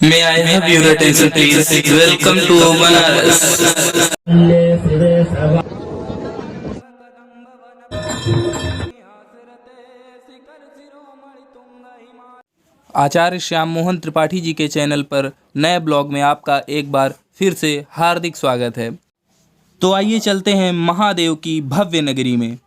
May I have your attention, please? Welcome to Banaras. आचार्य श्याम मोहन त्रिपाठी जी के channel पर नए blog में आपका एक बार फिर से हार्दिक स्वागत है। तो आइए चलते हैं महादेव की भव्य नगरी में।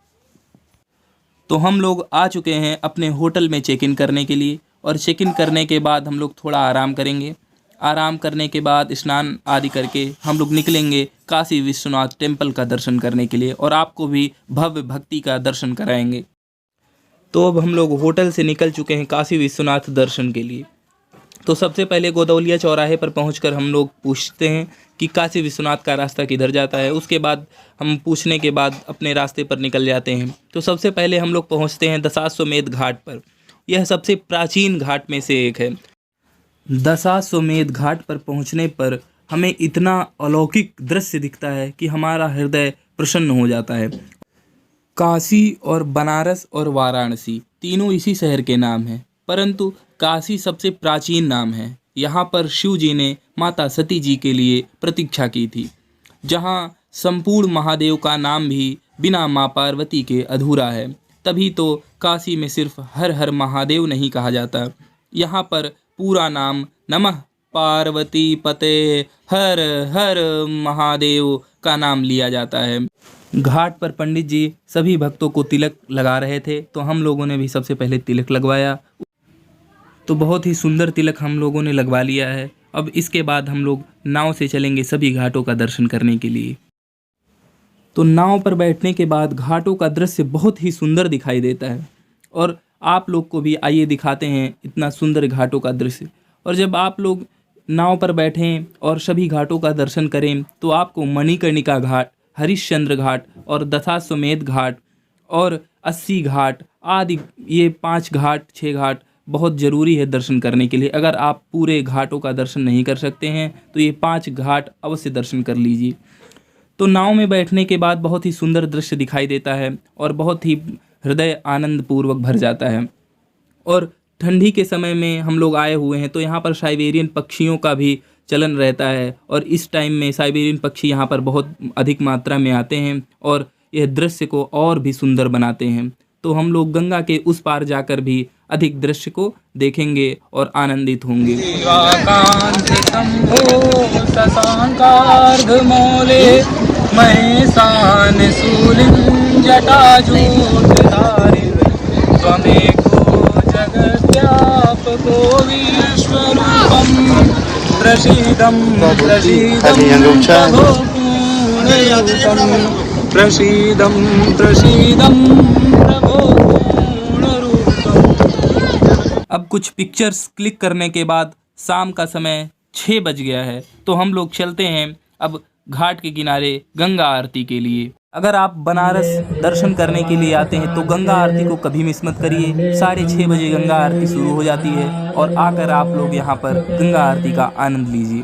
तो हम लोग आ चुके हैं अपने होटल में चेक इन करने के लिए, और चेक इन करने के बाद हम लोग थोड़ा आराम करेंगे। आराम करने के बाद स्नान आदि करके हम लोग निकलेंगे काशी विश्वनाथ टेम्पल का दर्शन करने के लिए, और आपको भी भव्य भक्ति का दर्शन कराएंगे। तो अब हम लोग होटल से निकल चुके हैं काशी विश्वनाथ दर्शन के लिए। तो सबसे पहले गोदौलिया चौराहे पर पहुंचकर हम लोग पूछते हैं कि काशी विश्वनाथ का रास्ता किधर जाता है। उसके बाद हम पूछने के बाद अपने रास्ते पर निकल जाते हैं। तो सबसे पहले हम लोग पहुंचते हैं दशाश्वमेध घाट पर। यह सबसे प्राचीन घाट में से एक है। दशाश्वमेध घाट पर पहुंचने पर हमें इतना अलौकिक दृश्य दिखता है कि हमारा हृदय प्रसन्न हो जाता है। काशी और बनारस और वाराणसी तीनों इसी शहर के नाम हैं, परंतु काशी सबसे प्राचीन नाम है। यहाँ पर शिव जी ने माता सती जी के लिए प्रतीक्षा की थी। जहाँ संपूर्ण महादेव का नाम भी बिना माँ पार्वती के अधूरा है, तभी तो काशी में सिर्फ हर हर महादेव नहीं कहा जाता। यहाँ पर पूरा नाम नमः पार्वती पते हर हर महादेव का नाम लिया जाता है। घाट पर पंडित जी सभी भक्तों को तिलक लगा रहे थे, तो हम लोगों ने भी सबसे पहले तिलक लगवाया। तो बहुत ही सुंदर तिलक हम लोगों ने लगवा लिया है। अब इसके बाद हम लोग नाव से चलेंगे सभी घाटों का दर्शन करने के लिए। तो नाव पर बैठने के बाद घाटों का दृश्य बहुत ही सुंदर दिखाई देता है, और आप लोग को भी आइए दिखाते हैं इतना सुंदर घाटों का दृश्य। और जब आप लोग नाव पर बैठें और सभी घाटों का दर्शन करें तो आपको मणिकर्णिका घाट, हरिश्चंद्र घाट और दशाश्वमेध घाट और 80 घाट आदि, ये 5 घाट 6 घाट बहुत ज़रूरी है दर्शन करने के लिए। अगर आप पूरे घाटों का दर्शन नहीं कर सकते हैं तो ये 5 घाट अवश्य दर्शन कर लीजिए। तो नाव में बैठने के बाद बहुत ही सुंदर दृश्य दिखाई देता है और बहुत ही हृदय आनंद पूर्वक भर जाता है। और ठंडी के समय में हम लोग आए हुए हैं, तो यहाँ पर साइबेरियन पक्षियों का भी चलन रहता है, और इस टाइम में साइबेरियन पक्षी यहाँ पर बहुत अधिक मात्रा में आते हैं और यह दृश्य को और भी सुंदर बनाते हैं। तो हम लोग गंगा के उस पार जाकर भी अधिक दृश्य को देखेंगे और आनंदित होंगे। प्रसीदं प्रसीदं प्रभो पूर्णरूपम्। अब कुछ पिक्चर्स क्लिक करने के बाद शाम का समय 6 बज गया है, तो हम लोग चलते हैं अब घाट के किनारे गंगा आरती के लिए। अगर आप बनारस दर्शन करने के लिए आते हैं तो गंगा आरती को कभी मिस मत करिए। 6:30 बजे गंगा आरती शुरू हो जाती है, और आकर आप लोग यहाँ पर गंगा आरती का आनंद लीजिए।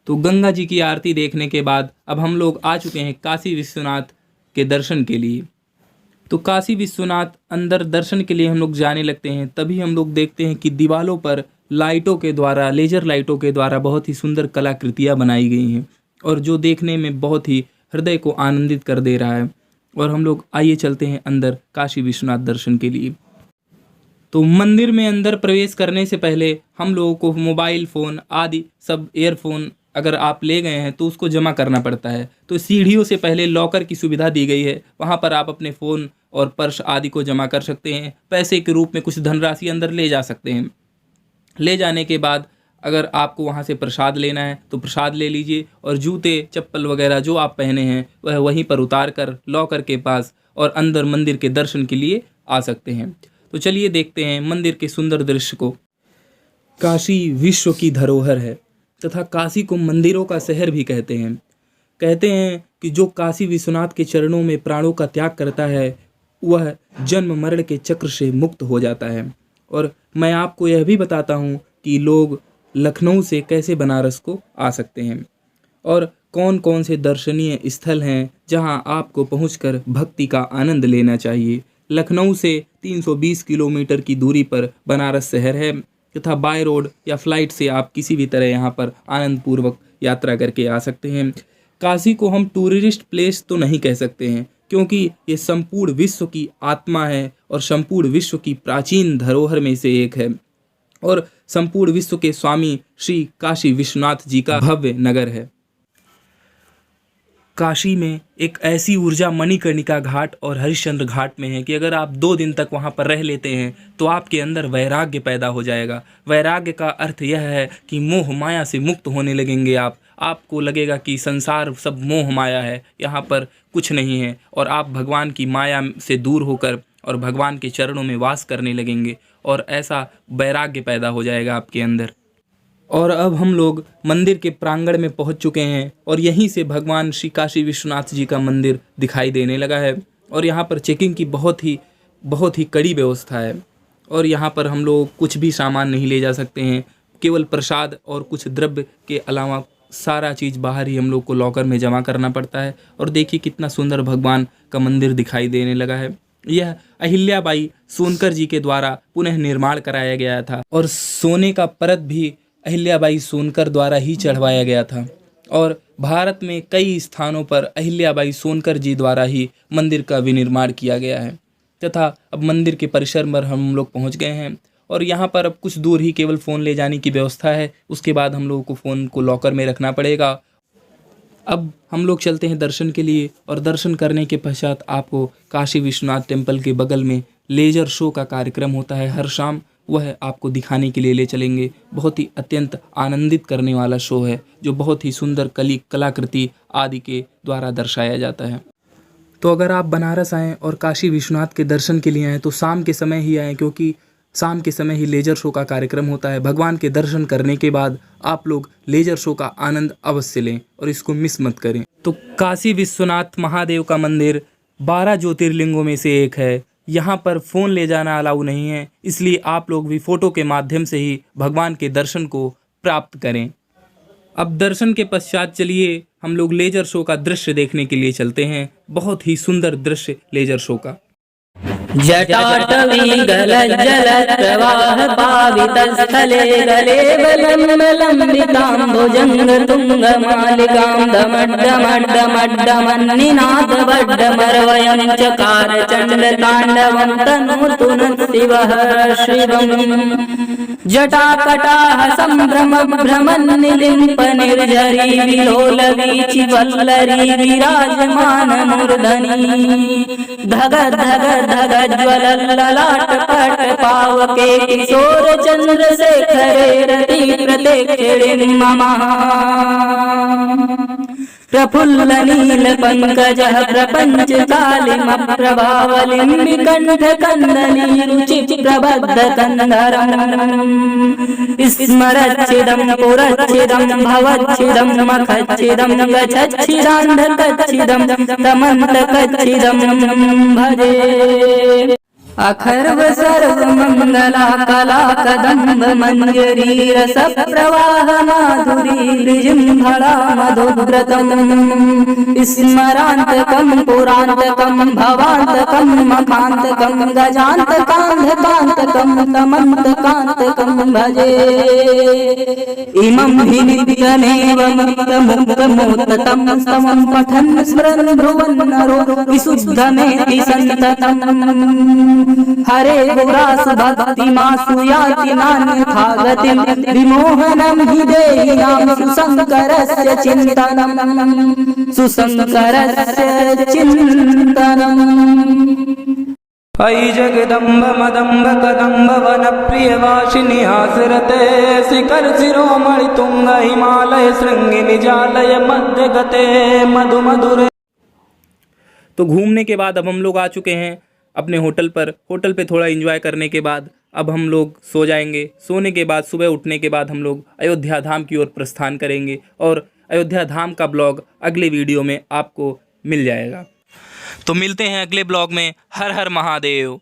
तो गंगा जी की आरती देखने के बाद अब हम लोग आ चुके हैं काशी विश्वनाथ के दर्शन के लिए। तो काशी विश्वनाथ अंदर दर्शन के लिए हम लोग जाने लगते हैं, तभी हम लोग देखते हैं कि दीवालों पर लाइटों के द्वारा, लेजर लाइटों के द्वारा बहुत ही सुंदर कलाकृतियाँ बनाई गई हैं और जो देखने में बहुत ही हृदय को आनंदित कर दे रहा है। और हम लोग आइए चलते हैं अंदर काशी विश्वनाथ दर्शन के लिए। तो मंदिर में अंदर प्रवेश करने से पहले हम लोगों को मोबाइल फ़ोन आदि सब, ईयरफोन अगर आप ले गए हैं तो उसको जमा करना पड़ता है। तो सीढ़ियों से पहले लॉकर की सुविधा दी गई है, वहाँ पर आप अपने फ़ोन और पर्स आदि को जमा कर सकते हैं। पैसे के रूप में कुछ धनराशि अंदर ले जा सकते हैं। ले जाने के बाद अगर आपको वहाँ से प्रसाद लेना है तो प्रसाद ले लीजिए और जूते चप्पल वगैरह जो आप पहने हैं वह वहीं पर उतार कर लॉकर के पास और अंदर मंदिर के दर्शन के लिए आ सकते हैं। तो चलिए देखते हैं मंदिर के सुंदर दृश्य को। काशी विश्व की धरोहर है तथा काशी को मंदिरों का शहर भी कहते हैं। कहते हैं कि जो काशी विश्वनाथ के चरणों में प्राणों का त्याग करता है वह जन्म मरण के चक्र से मुक्त हो जाता है। और मैं आपको यह भी बताता हूँ कि लोग लखनऊ से कैसे बनारस को आ सकते हैं और कौन कौन से दर्शनीय स्थल हैं जहां आपको पहुंचकर भक्ति का आनंद लेना चाहिए। लखनऊ से 320 किलोमीटर की दूरी पर बनारस शहर है तथा बाय रोड या फ्लाइट से आप किसी भी तरह यहां पर आनंदपूर्वक यात्रा करके आ सकते हैं। काशी को हम टूरिस्ट प्लेस तो नहीं कह सकते हैं क्योंकि ये संपूर्ण विश्व की आत्मा है और संपूर्ण विश्व की प्राचीन धरोहर में से एक है और संपूर्ण विश्व के स्वामी श्री काशी विश्वनाथ जी का भव्य नगर है। काशी में एक ऐसी ऊर्जा मणिकर्णिका घाट और हरिश्चंद्र घाट में है कि अगर आप 2 दिन तक वहाँ पर रह लेते हैं तो आपके अंदर वैराग्य पैदा हो जाएगा। वैराग्य का अर्थ यह है कि मोह माया से मुक्त होने लगेंगे आप। आपको लगेगा कि संसार सब मोह माया है, यहाँ पर कुछ नहीं है और आप भगवान की माया से दूर होकर और भगवान के चरणों में वास करने लगेंगे और ऐसा वैराग्य पैदा हो जाएगा आपके अंदर। और अब हम लोग मंदिर के प्रांगण में पहुंच चुके हैं और यहीं से भगवान श्री काशी विश्वनाथ जी का मंदिर दिखाई देने लगा है और यहाँ पर चेकिंग की बहुत ही कड़ी व्यवस्था है और यहाँ पर हम लोग कुछ भी सामान नहीं ले जा सकते हैं, केवल प्रसाद और कुछ द्रव्य के अलावा सारा चीज़ बाहर ही हम लोग को लॉकर में जमा करना पड़ता है। और देखिए कितना सुंदर भगवान का मंदिर दिखाई देने लगा है। यह अहिल्याबाई सोनकर जी के द्वारा पुनः निर्माण कराया गया था और सोने का परत भी अहिल्याबाई सोनकर द्वारा ही चढ़वाया गया था और भारत में कई स्थानों पर अहिल्याबाई सोनकर जी द्वारा ही मंदिर का विनिर्माण किया गया है। तथा अब मंदिर के परिसर में हम लोग पहुंच गए हैं और यहाँ पर अब कुछ दूर ही केवल फ़ोन ले जाने की व्यवस्था है, उसके बाद हम लोगों को फ़ोन को लॉकर में रखना पड़ेगा। अब हम लोग चलते हैं दर्शन के लिए और दर्शन करने के पश्चात आपको काशी विश्वनाथ टेम्पल के बगल में लेजर शो का कार्यक्रम होता है हर शाम, वह आपको दिखाने के लिए ले चलेंगे। बहुत ही अत्यंत आनंदित करने वाला शो है जो बहुत ही सुंदर कलाकृति आदि के द्वारा दर्शाया जाता है। तो अगर आप बनारस आएँ और काशी विश्वनाथ के दर्शन के लिए आएँ तो शाम के समय ही आएँ क्योंकि शाम के समय ही लेजर शो का कार्यक्रम होता है। भगवान के दर्शन करने के बाद आप लोग लेजर शो का आनंद अवश्य लें और इसको मिस मत करें। तो काशी विश्वनाथ महादेव का मंदिर 12 ज्योतिर्लिंगों में से एक है। यहाँ पर फ़ोन ले जाना अलाउ नहीं है, इसलिए आप लोग भी फ़ोटो के माध्यम से ही भगवान के दर्शन को प्राप्त करें। अब दर्शन के पश्चात चलिए हम लोग लेजर शो का दृश्य देखने के लिए चलते हैं। बहुत ही सुंदर दृश्य लेजर शो का। जटाटवी गलज्जलप्रवाह पावितस्थले गले बलम्बलम्बितां भुजङ्गतुङ्गमालिकां दमड्डमड्डमड्डमन्निनादवड्डमरवयं चकार चण्डताण्डवं तनोतु नः शिवः शिवम्। जटाकटाः सम्भ्रमभ्रमन्निलिम्पनिर्झरी विलोलवीचिवल्लरी विराजमानमूर्धनी धग धग धग प्रज्वल ललाट पट पावके किशोर चंद्रशेखरे रति प्रत्यक्षिणीं मम प्रफुल्ल नील पंकजः प्रपंच कालिम प्रभावलिं विकण्ठ कंदली रुचि प्रबद्ध कंधरम् स्मरच्छिदं पुरच्छिदं भवच्छिदं मखच्छिदं गच्छच्छिदान्धकच्छिदं तमन्तकच्छिदं भजे अखर्व सर्वमंगला कला कदम्ब मंजरी रस प्रवाह माधुरी ऋजिम्भला मधुव्रतम् स्मरान्तकं पुरान्तकं भवान्तकं मखान्तकं गजान्तकान्धकान्तकं तमन्तकान्तकं भजे इमं हि नित्यमेव मुक्तमुक्तमोत्ततं समं पठन् स्मरन् भ्रुवन् नरो विशुद्धमेति सन्ततम् हरे गुरासु भक्ति मासु याति नान्यथा गतिं विमोहनं हि देहिनां सुशङ्करस्य चिन्तनम् अयि जगदम्ब मदम्ब कदम्ब वन प्रिय वासिनी हासरते शिखर शिरोमणि तुंग हिमालय श्रृंगी निजालय मध्य गते मधु मधुरे। तो घूमने के बाद अब हम लोग आ चुके हैं अपने होटल पर। होटल पे थोड़ा एंजॉय करने के बाद अब हम लोग सो जाएंगे। सोने के बाद सुबह उठने के बाद हम लोग अयोध्या धाम की ओर प्रस्थान करेंगे और अयोध्या धाम का ब्लॉग अगले वीडियो में आपको मिल जाएगा। तो मिलते हैं अगले ब्लॉग में। हर हर महादेव।